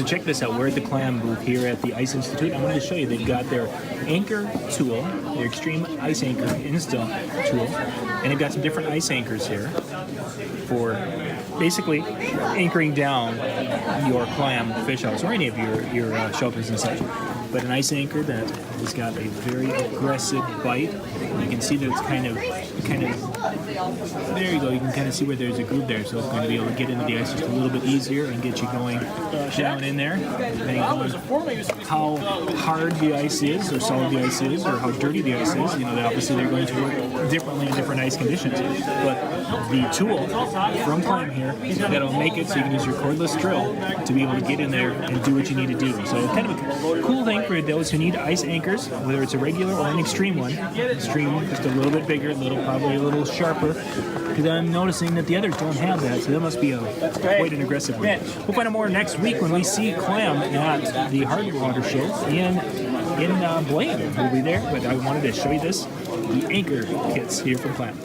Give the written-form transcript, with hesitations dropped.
So check this out. We're at the Clam booth here at the Ice Institute. I wanted to show you they've got their anchor tool, their extreme ice anchor install tool, and they've got some different ice anchors here for basically anchoring down your clam fish house or any of your shelters and such. But an ice anchor that has got a very aggressive bite. You can see that it's kind of, there you go. You can kind of see where there's a groove there, so it's going to be able to get into the ice just a little bit easier and get you going down in there. Depending on how hard the ice is, or solid the ice is, or how dirty the ice is, you know, obviously they're going to work differently in different ice conditions. But the tool from Clam here that'll make it so you can use your cordless drill to be able to get in there and do what you need to do. So kind of a cool thing for those who need ice anchors, whether it's a regular or an extreme one. Extreme, just a little bit bigger, probably a little sharper, because I'm noticing that the others don't have that, so that must be quite an aggressive one. We'll find out more next week when we see Clam at the Hardwater Show in Blaine. We'll be there, but I wanted to show you the anchor kits here from Clam.